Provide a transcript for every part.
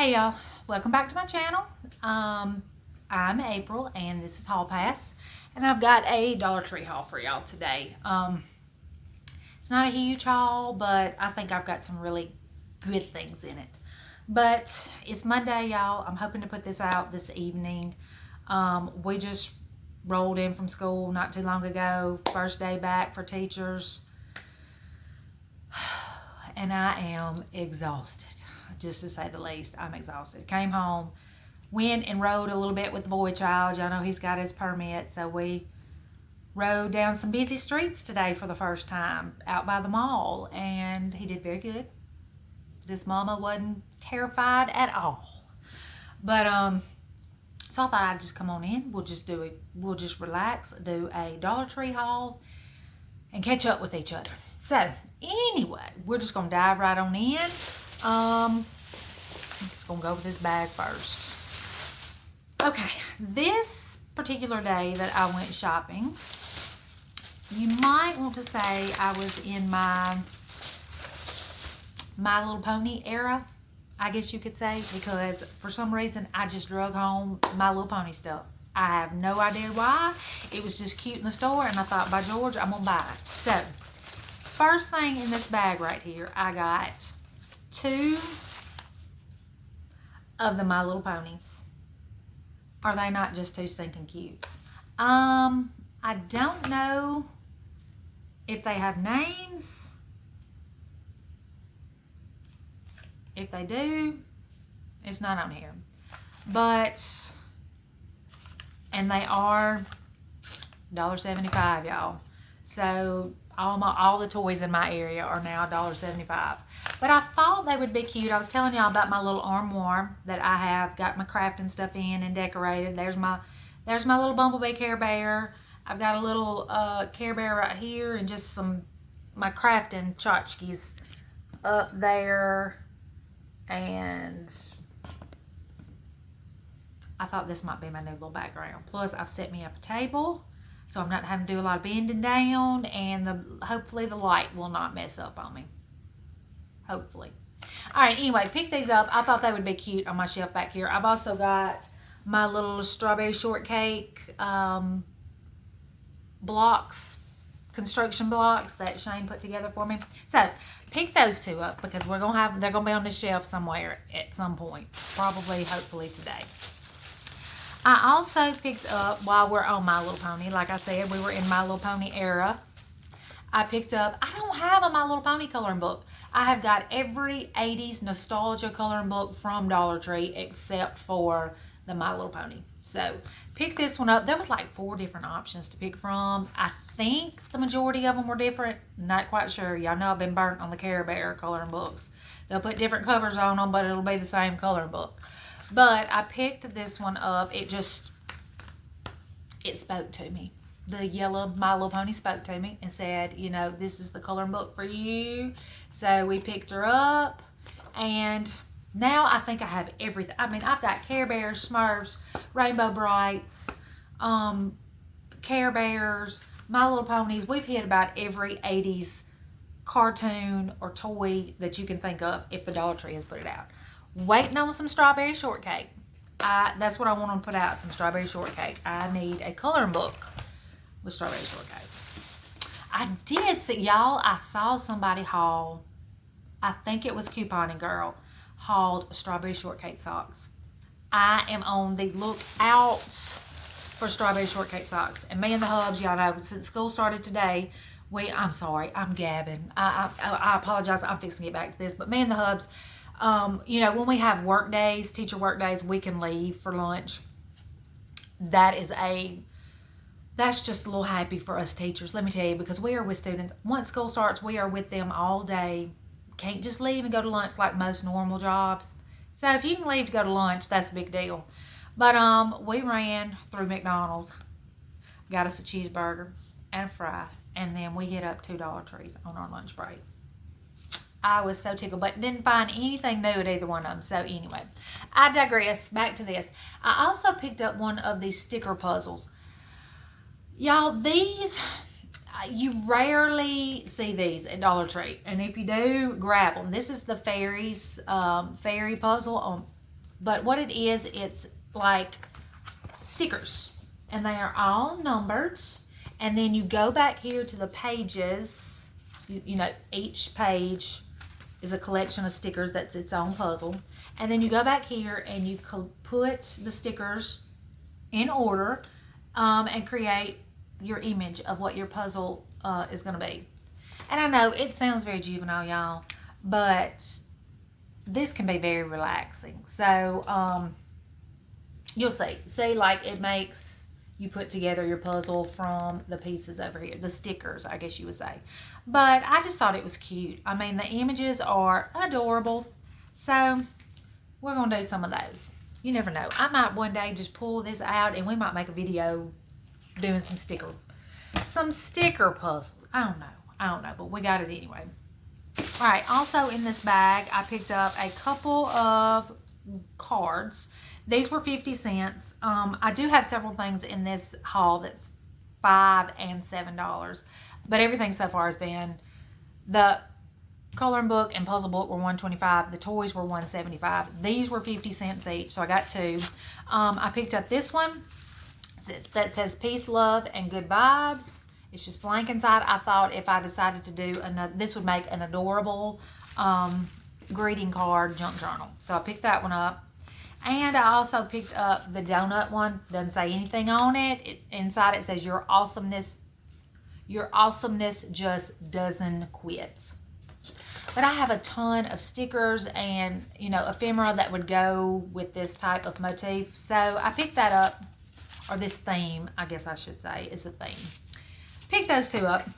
Hey y'all, welcome back to my channel. I'm April and this is Haul Pass, and I've got a Dollar Tree haul for y'all today. It's not a huge haul, but I think I've got some really good things in it. But it's Monday, y'all. I'm hoping to put this out this evening. We just rolled in from school not too long ago, first day back for teachers, and I am exhausted. Just to say the least, I'm exhausted. Came home, went and rode a little bit with the boy child. Y'all know he's got his permit, so we rode down some busy streets today for the first time out by the mall, and he did very good. This mama wasn't terrified at all. But so I thought I'd just come on in. We'll just relax, do a Dollar Tree haul, and catch up with each other. So anyway, we're just gonna dive right on in. I'm just gonna go with this bag first. Okay, this particular day that I went shopping, you might want to say I was in my Little Pony era, I guess you could say, because for some reason I just drug home My Little Pony stuff. I have no idea why. It was just cute in the store, and I thought, by George, I'm gonna buy it. So, first thing in this bag right here, I got 2 of the My Little Ponies. Are they not just too stinking cute? I don't know if they have names. If they do, it's not on here. But, and they are $1.75, y'all. So all the toys in my area are now $1.75. But I thought they would be cute. I was telling y'all about my little armoire that I have got my crafting stuff in and decorated. There's my little Bumblebee Care Bear. I've got a little Care Bear right here, and just my crafting tchotchkes up there. And I thought this might be my new little background. Plus, I've set me up a table, so I'm not having to do a lot of bending down, and hopefully the light will not mess up on me. Hopefully. All right, anyway, pick these up. I thought they would be cute on my shelf back here. I've also got my little strawberry shortcake blocks, construction blocks that Shane put together for me. So, pick those 2 up because they're gonna be on the shelf somewhere at some point. Probably, hopefully today. I also picked up, while we're on My Little Pony, like I said, we were in My Little Pony era. I picked up, I don't have a My Little Pony coloring book. I have got every 80s nostalgia coloring book from Dollar Tree except for the My Little Pony. So, pick this one up. There was like 4 different options to pick from. I think the majority of them were different. Not quite sure. Y'all know I've been burnt on the Care Bear coloring books. They'll put different covers on them, but it'll be the same coloring book. But I picked this one up. It spoke to me. The yellow My Little Pony spoke to me and said, you know, this is the coloring book for you. So we picked her up, and now I think I have everything. I mean, I've got Care Bears, Smurfs, Rainbow Brights, Care Bears, My Little Ponies. We've hit about every 80s cartoon or toy that you can think of if the Dollar Tree has put it out. Waiting on some strawberry shortcake. That's what I want to put out, some strawberry shortcake. I need a coloring book with strawberry shortcake. I did see, y'all, I saw somebody haul, I think it was Couponing Girl, hauled strawberry shortcake socks. I am on the lookout for strawberry shortcake socks. And me and the hubs, y'all know, since school started today, I'm sorry, I'm gabbing. I apologize, I'm fixing to get back to this, but me and the hubs, you know, when we have work days, teacher work days, we can leave for lunch. That's just a little happy for us teachers, let me tell you, because we are with students. Once school starts, we are with them all day. Can't just leave and go to lunch like most normal jobs. So if you can leave to go to lunch, that's a big deal. But we ran through McDonald's, got us a cheeseburger and a fry, and then we hit up 2 Dollar Trees on our lunch break. I was so tickled, but didn't find anything new at either one of them. So anyway, I digress. Back to this. I also picked up one of these sticker puzzles. Y'all, these, you rarely see these at Dollar Tree. And if you do, grab them. This is the fairy puzzle on But what it is, it's like stickers. And they are all numbered. And then you go back here to the pages. You know, each page is a collection of stickers that's its own puzzle. And then you go back here and you put the stickers in order and create your image of what your puzzle is going to be. And I know it sounds very juvenile, y'all, but this can be very relaxing. So you'll see. See, like it makes you put together your puzzle from the pieces over here, the stickers, I guess you would say. But I just thought it was cute. I mean, the images are adorable. So we're going to do some of those. You never know. I might one day just pull this out and we might make a video doing some sticker puzzles. I don't know, but we got it anyway. All right, also in this bag, I picked up a couple of cards. These were 50 cents. I do have several things in this haul that's $5 and $7, but everything so far has been the coloring book and puzzle book were $1.25. The toys were $1.75. These were 50 cents each, so I got two. I picked up this one that says peace, love, and good vibes. It's just blank inside. I thought if I decided to do another, this would make an adorable greeting card junk journal. So I picked that one up. And I also picked up the donut one. Doesn't say anything on it. Inside it says your awesomeness just doesn't quit. But I have a ton of stickers and, you know, ephemera that would go with this type of motif. So I picked that up, or this theme, I guess I should say, is a theme. Picked those two up.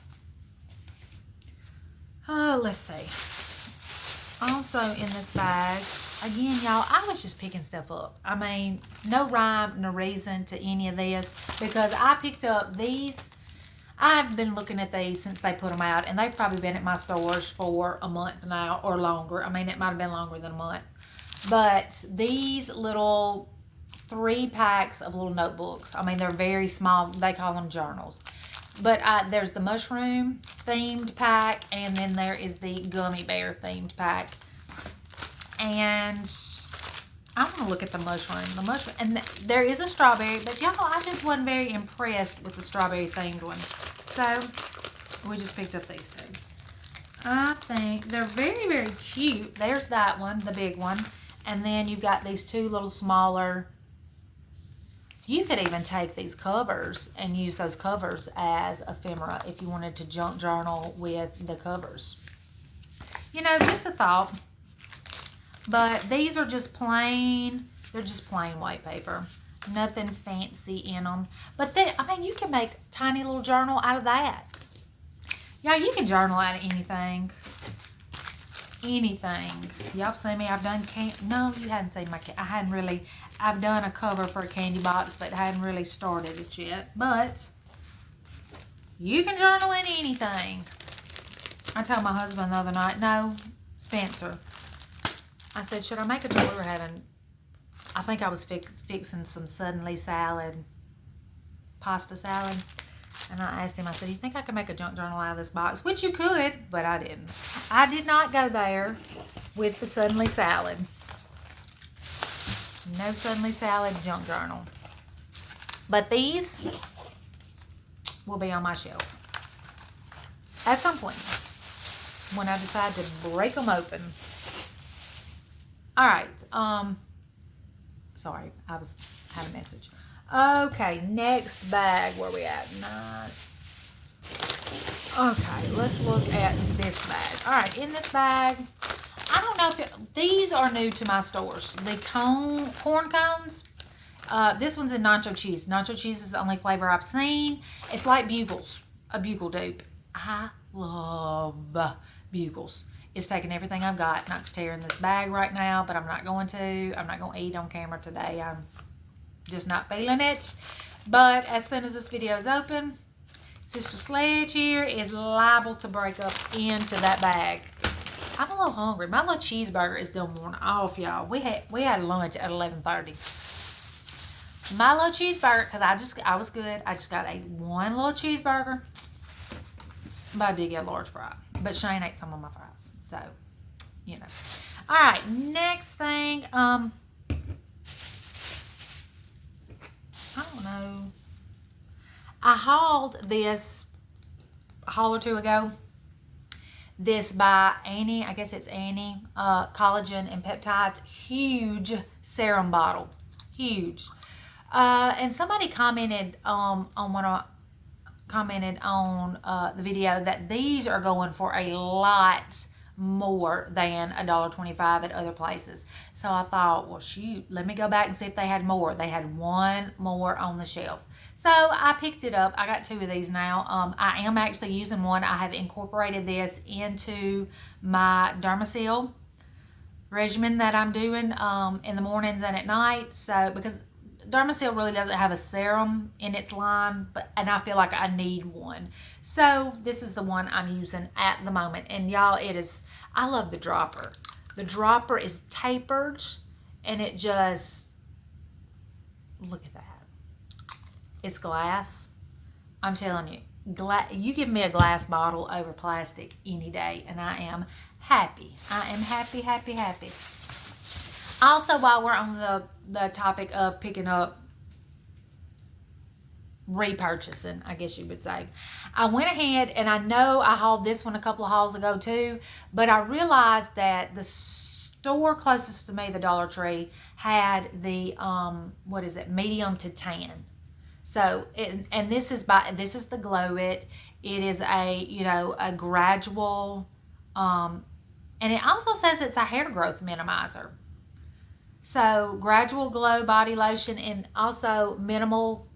Oh, let's see. Also in this bag, again, y'all, I was just picking stuff up. I mean, no rhyme, no reason to any of this because I picked up these. I've been looking at these since they put them out, and they've probably been at my stores for a month now or longer. I mean, it might have been longer than a month. But these little 3 packs of little notebooks, I mean, they're very small. They call them journals. But there's the mushroom themed pack, and then there is the gummy bear themed pack. And I want to look at the mushroom. And there is a strawberry, but y'all, I just wasn't very impressed with the strawberry themed one. So we just picked up these two. I think they're very, very cute. There's that one, the big one. And then you've got these two little smaller. You could even take these covers and use those covers as ephemera if you wanted to junk journal with the covers. You know, just a thought. But these are just plain, they're just plain white paper. Nothing fancy in them. But I mean, you can make a tiny little journal out of that. Y'all, you can journal out of anything. Anything. Y'all seen me, I've done no, you hadn't seen my, I've done a cover for a candy box, but I hadn't really started it yet. But you can journal in anything. I told my husband the other night, no, Spencer, I said, should I make we were having, I think I was fixing some suddenly salad, pasta salad. And I asked him, I said, you think I could make a junk journal out of this box? Which you could, but I didn't. I did not go there with the suddenly salad. No suddenly salad junk journal. But these will be on my shelf at some point when I decide to break them open. All right. Sorry, I had a message. Okay, next bag. Where we at? Okay, let's look at this bag. All right, in this bag, I don't know if these are new to my stores. The corn cones. This one's in nacho cheese. Nacho cheese is the only flavor I've seen. It's like Bugles, a Bugle dupe. I love Bugles. It's taking everything I've got. Not to tear in this bag right now, but I'm not going to. I'm not going to eat on camera today. I'm just not feeling it. But as soon as this video is open, Sister Sledge here is liable to break up into that bag. I'm a little hungry. My little cheeseburger is done worn off, y'all. We had lunch at 11:30. My little cheeseburger, because I was good. I just got one little cheeseburger. But I did get a large fry. But Shane ate some of my fries. So, you know. Alright, next thing. don't know. I hauled this a haul or two ago. This by Annie, I guess it's Annie, collagen and peptides, huge serum bottle, huge. And somebody commented the video that these are going for a lot more than $1.25 at other places. So I thought, well, shoot, let me go back and see if they had more. They had one more on the shelf. So I picked it up. I got 2 of these now. I am actually using one. I have incorporated this into my Dermasil regimen that I'm doing in the mornings and at night. So because Dermasil really doesn't have a serum in its line, and I feel like I need one. So this is the one I'm using at the moment. And y'all, I love the dropper. The dropper is tapered, and it just, look at that. It's glass. I'm telling you, you give me a glass bottle over plastic any day, and I am happy. I am happy, happy, happy. Also, while we're on the topic of picking up, repurchasing, I guess you would say, I went ahead, and I know I hauled this one a couple of hauls ago too, but I realized that the store closest to me, the Dollar Tree, had the medium to tan. So, and this is the Glow It. It is a gradual, and it also says it's a hair growth minimizer. So, gradual glow body lotion, and also minimal,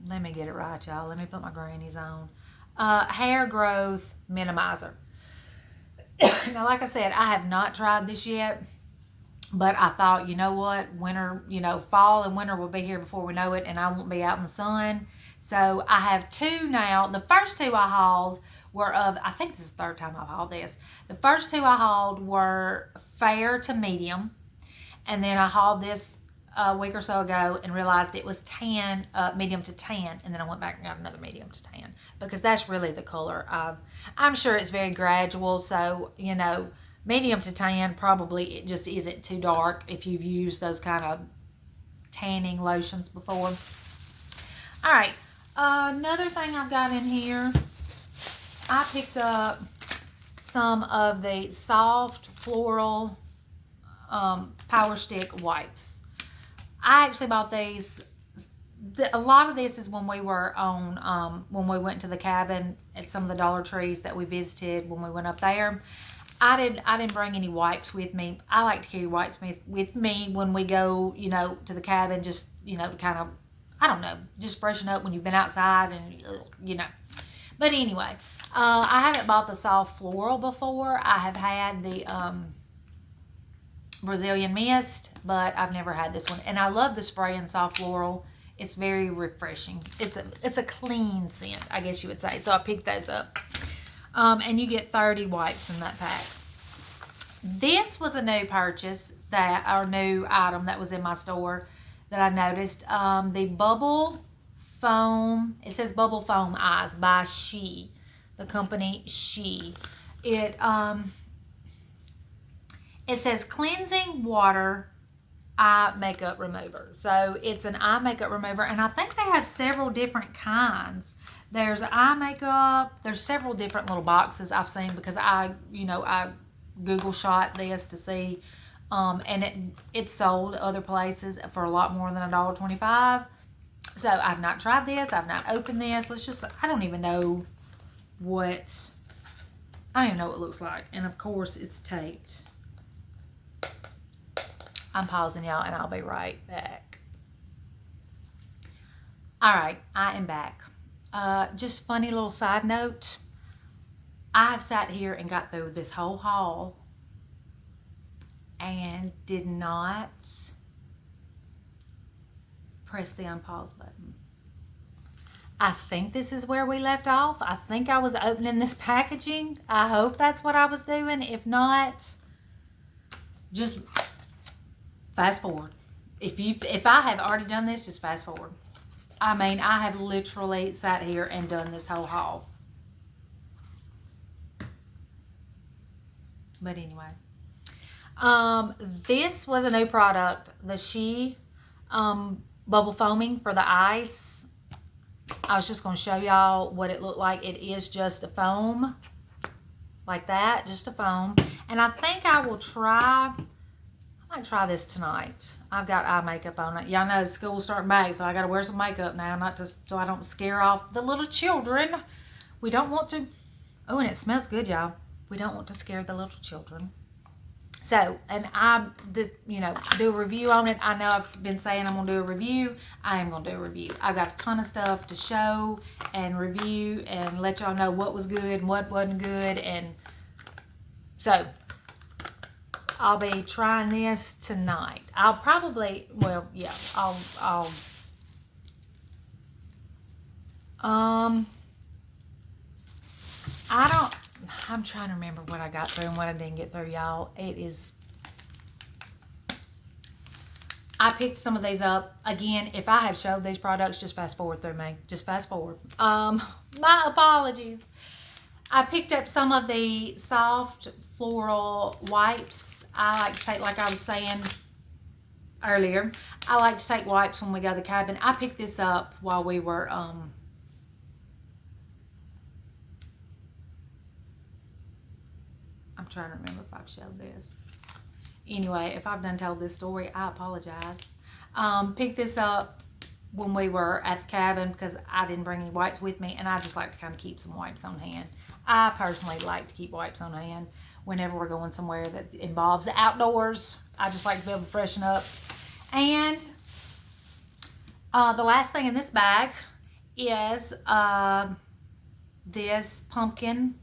let me get it right, y'all. Let me put my grannies on. Hair growth minimizer. Now, like I said, I have not tried this yet. But I thought, you know what, winter, fall and winter will be here before we know it, and I won't be out in the sun. So I have 2 now. The first 2 I hauled were I think this is the 3rd time I've hauled this. The first 2 I hauled were fair to medium. And then I hauled this a week or so ago and realized it was tan, medium to tan. And then I went back and got another medium to tan, because that's really the color. I'm sure it's very gradual. So, medium to tan, probably it just isn't too dark if you've used those kind of tanning lotions before. All right, another thing I've got in here, I picked up some of the soft floral Power Stick wipes. I actually bought these. A lot of this is when we were when we went to the cabin at some of the Dollar Trees that we visited when we went up there. I didn't bring any wipes with me. I like to carry wipes with me when we go, to the cabin, just, kind of, I don't know, just freshen up when you've been outside and, But anyway, I haven't bought the soft floral before. I have had the Brazilian Mist, but I've never had this one. And I love the spray in soft floral. It's very refreshing. It's a clean scent, I guess you would say. So I picked those up. And you get 30 wipes in that pack. This was a new purchase, or new item that was in my store that I noticed. The Bubble Foam, it says Bubble Foam Eyes by She, the company She. It says cleansing water eye makeup remover. So it's an eye makeup remover, and I think they have several different kinds. There's eye makeup. There's several different little boxes I've seen, because I Google shot this to see, and it's sold other places for a lot more than $1.25. So I've not tried this. I've not opened this. I don't even know what it looks like. And of course it's taped. I'm pausing, y'all, and I'll be right back. All right, I am back. Just funny little side note. I've sat here and got through this whole haul and did not press the unpause button. I think this is where we left off. I think I was opening this packaging. I hope that's what I was doing. If not, just fast forward. If I have already done this, just fast forward. I mean, I have literally sat here and done this whole haul. But anyway, this was a new product. The She bubble foaming for the ice. I was just going to show y'all what it looked like. It is just a foam like that, just a foam. And I think I will try, I might try this tonight. I've got eye makeup on it. Y'all know school's starting back, so I got to wear some makeup now, not to, so I don't scare off the little children. We don't want to, oh, and it smells good, y'all. We don't want to scare the little children. So, and you know, do a review on it. I know I've been saying I'm going to do a review. I am going to do a review. I've got a ton of stuff to show and review and let y'all know what was good and what wasn't good. And so, I'll be trying this tonight. I'll probably, well, yeah, I'm trying to remember what I got through and what I didn't get through, y'all. I picked some of these up. Again, if I have showed these products, just fast forward through me. Just fast forward. My apologies. I picked up some of the soft floral wipes. I like to take, like I was saying earlier, I like to take wipes when we go to the cabin. I picked this up while we were, I'm trying to remember if I've showed this. Anyway, if I've done told this story, I apologize. Picked this up when we were at the cabin because I didn't bring any wipes with me, and I just like to kind of keep some wipes on hand. I personally like to keep wipes on hand whenever we're going somewhere that involves the outdoors. I just like to be able to freshen up. And the last thing in this bag is this pumpkin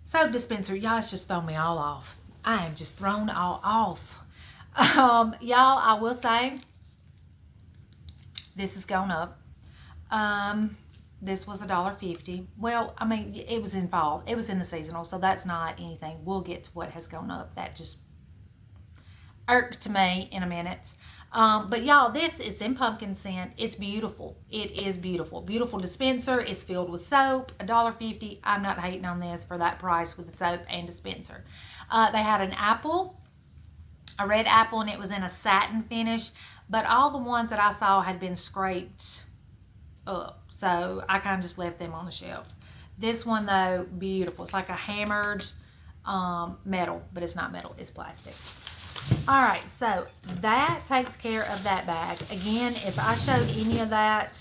soap dispenser. Y'all, it's just thrown me all off. I am just thrown all off. Y'all, I will say, this has gone up. This was $1.50. Well, I mean, it was in fall. It was in the seasonal, so that's not anything. We'll get to what has gone up. That just irked me in a minute. But y'all, this is in pumpkin scent. It's beautiful. It is beautiful. Beautiful dispenser. It's filled with soap. $1.50. I'm not hating on this for that price with the soap and dispenser. They had an apple, a red apple, and it was in a satin finish. But all the ones that I saw had been scraped up. So I kind of just left them on the shelf. This one, though, beautiful. It's like a hammered metal, but it's not metal. It's plastic. All right, so that takes care of that bag. Again, if I showed any of that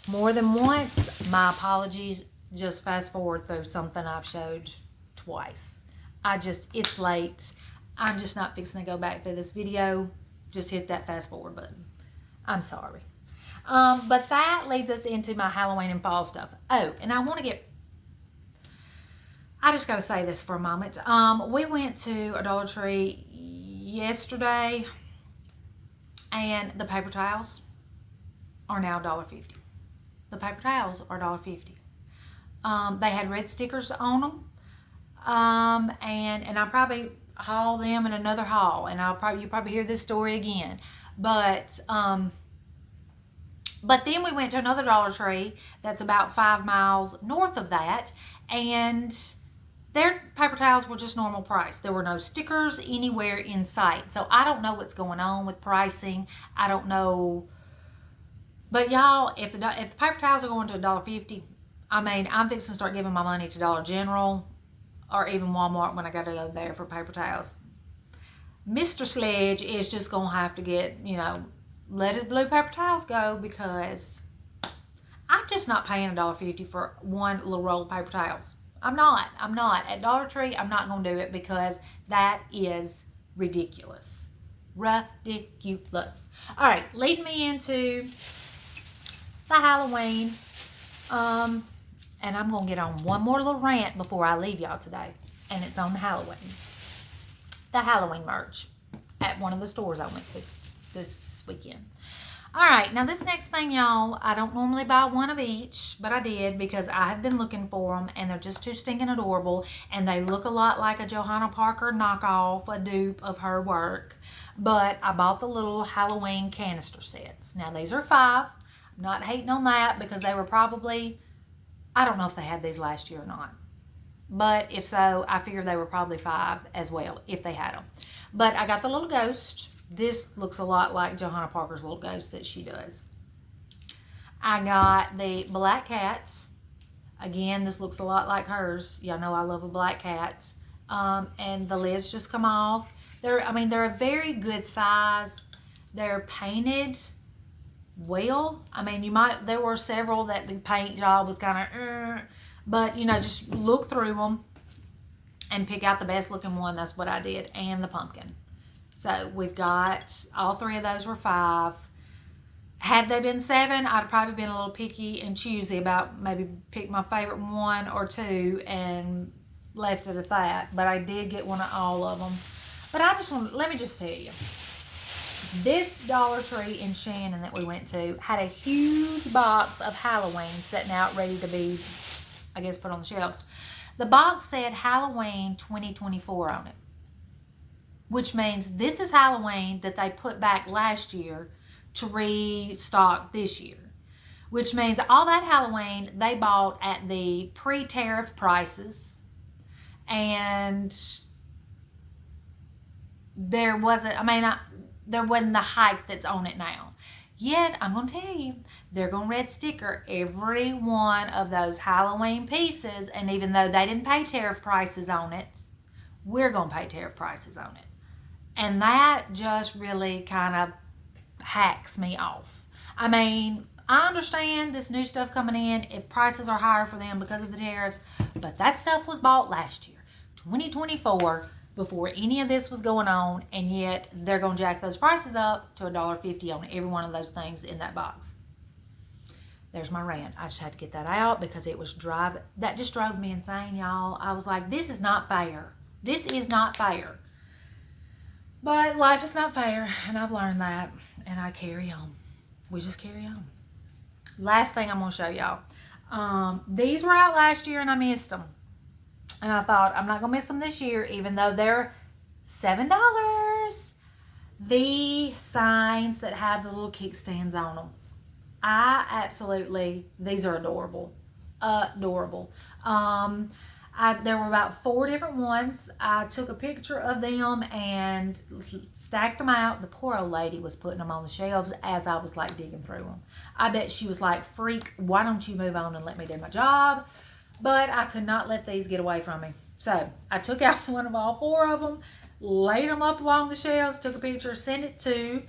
more than once, my apologies. Just fast forward through something I've showed twice. It's late. I'm just not fixing to go back through this video. Just hit that fast forward button. I'm sorry. But that leads us into my Halloween and fall stuff. Oh, and I just got to say this for a moment. We went to a Dollar Tree yesterday, and the paper towels are now $1.50. The paper towels are $1.50. They had red stickers on them, and I'll probably haul them in another haul, and you'll probably hear this story again. But then we went to another Dollar Tree that's about 5 miles north of that, and their paper towels were just normal price. There were no stickers anywhere in sight. So I don't know what's going on with pricing. I don't know. But y'all, if the paper towels are going to $1.50, I mean, I'm fixing to start giving my money to Dollar General or even Walmart when I got to go there for paper towels. Mr. Sledge is just going to have to get, let his blue paper towels go, because I'm just not paying $1.50 for one little roll of paper towels. I'm not. At Dollar Tree, I'm not going to do it, because that is ridiculous. Ridiculous. All right, lead me into the Halloween. And I'm going to get on one more little rant before I leave y'all today. And it's on Halloween. The Halloween merch at one of the stores I went to this weekend. All right, now this next thing, y'all, I don't normally buy one of each, but I did because I have been looking for them, and they're just too stinking adorable, and they look a lot like a Johanna Parker knockoff, a dupe of her work. But I bought the little Halloween canister sets. Now, these are $5. I'm not hating on that, because they were probably, I don't know if they had these last year or not. But if so, I figured they were probably $5 as well, if they had them. But I got the little ghost. This looks a lot like Johanna Parker's little ghost that she does. I got the black cats. Again, this looks a lot like hers. Y'all know I love a black cat. And the lids just come off. They're a very good size. They're painted well. I mean, there were several that the paint job was kind of, but you know, just look through them and pick out the best looking one. That's what I did. And the pumpkin. So we've got, all three of those were $5. Had they been $7, I'd probably been a little picky and choosy about maybe pick my favorite 1 or 2 and left it at that. But I did get one of all of them. But let me just tell you, this Dollar Tree in Shannon that we went to had a huge box of Halloween sitting out ready to be, I guess, put on the shelves. The box said Halloween 2024 on it, which means this is Halloween that they put back last year to restock this year, which means all that Halloween they bought at the pre-tariff prices, and there wasn't the hype that's on it now. Yet, I'm going to tell you, they're going to red sticker every one of those Halloween pieces, and even though they didn't pay tariff prices on it, we're going to pay tariff prices on it. And that just really kind of hacks me off. I mean, I understand this new stuff coming in, if prices are higher for them because of the tariffs, but that stuff was bought last year, 2024, before any of this was going on, and yet they're going to jack those prices up to $1.50 on every one of those things in that box. There's my rant. I just had to get that out because that just drove me insane, y'all. I was like, this is not fair. This is not fair. But life is not fair, and I've learned that, and I carry on. We just carry on. Last thing I'm going to show y'all. These were out last year, and I missed them. And I thought, I'm not going to miss them this year, even though they're $7. The signs that have the little kickstands on them. These are adorable. Adorable. There were about 4 different ones. I took a picture of them and stacked them out. The poor old lady was putting them on the shelves as I was like digging through them. I bet she was like, freak, why don't you move on and let me do my job? But I could not let these get away from me. So I took out one of all 4 of them, laid them up along the shelves, took a picture, sent it to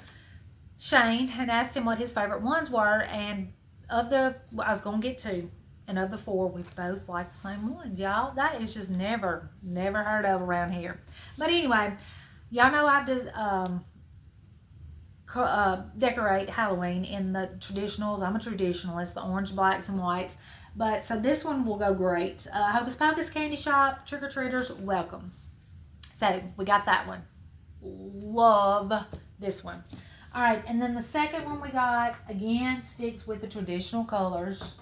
Shane and asked him what his favorite ones were. And I was going to get 2. And of the 4, we both like the same ones, y'all. That is just never heard of around here. But anyway, y'all know I just decorate Halloween in the traditionals. I'm a traditionalist, the orange, blacks, and whites. But so this one will go great. Hocus Pocus Candy Shop, trick-or-treaters, welcome. So we got that one. Love this one. All right, and then the second one we got, again, sticks with the traditional colors.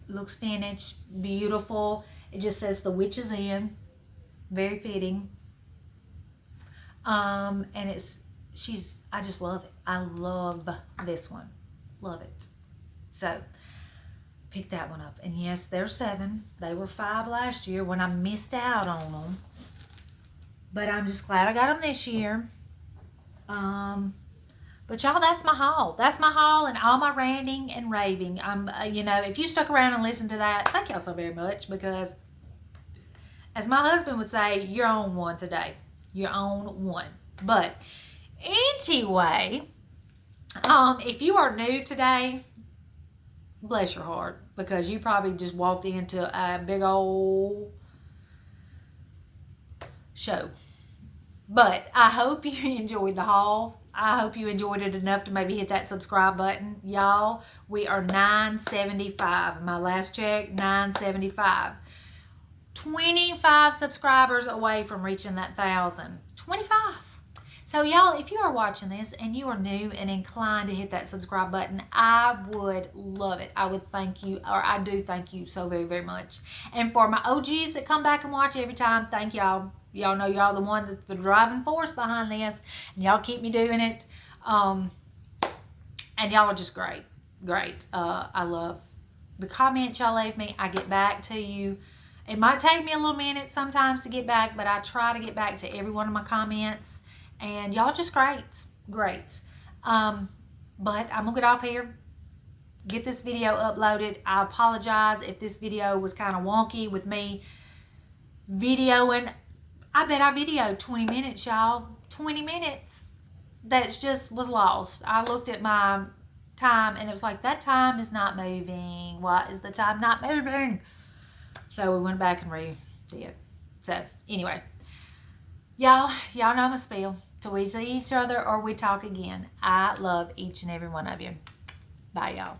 Looks vintage, beautiful. It just says The Witch is In. Very fitting. And I just love it. I love this one. Love it. So, pick that one up. And yes, they're $7. They were $5 last year when I missed out on them. But I'm just glad I got them this year. But y'all, that's my haul. That's my haul and all my ranting and raving. If you stuck around and listened to that, thank y'all so very much, because as my husband would say, you're on one today. You're on one. But anyway, if you are new today, bless your heart, because you probably just walked into a big old show. But I hope you enjoyed the haul. I hope you enjoyed it enough to maybe hit that subscribe button. Y'all, we are $9.75. My last check, $9.75. 25 subscribers away from reaching that 1,000. 25. So y'all, if you are watching this and you are new and inclined to hit that subscribe button, I would love it. I would thank you, or I do thank you so very, very much. And for my OGs that come back and watch every time, thank y'all. Y'all know y'all the one that's the driving force behind this, and y'all keep me doing it. And y'all are just great. I love the comments y'all leave me. I get back to you, It might take me a little minute sometimes to get back, but I try to get back to every one of my comments. And y'all just great. But I'm gonna get off here, get this video uploaded. I apologize if this video was kind of wonky with me videoing. I bet I videoed 20 minutes, y'all. 20 minutes. That just was lost. I looked at my time and it was like, that time is not moving. Why is the time not moving? So we went back and redid it. So anyway, y'all know my spiel. Till we see each other or we talk again. I love each and every one of you. Bye, y'all.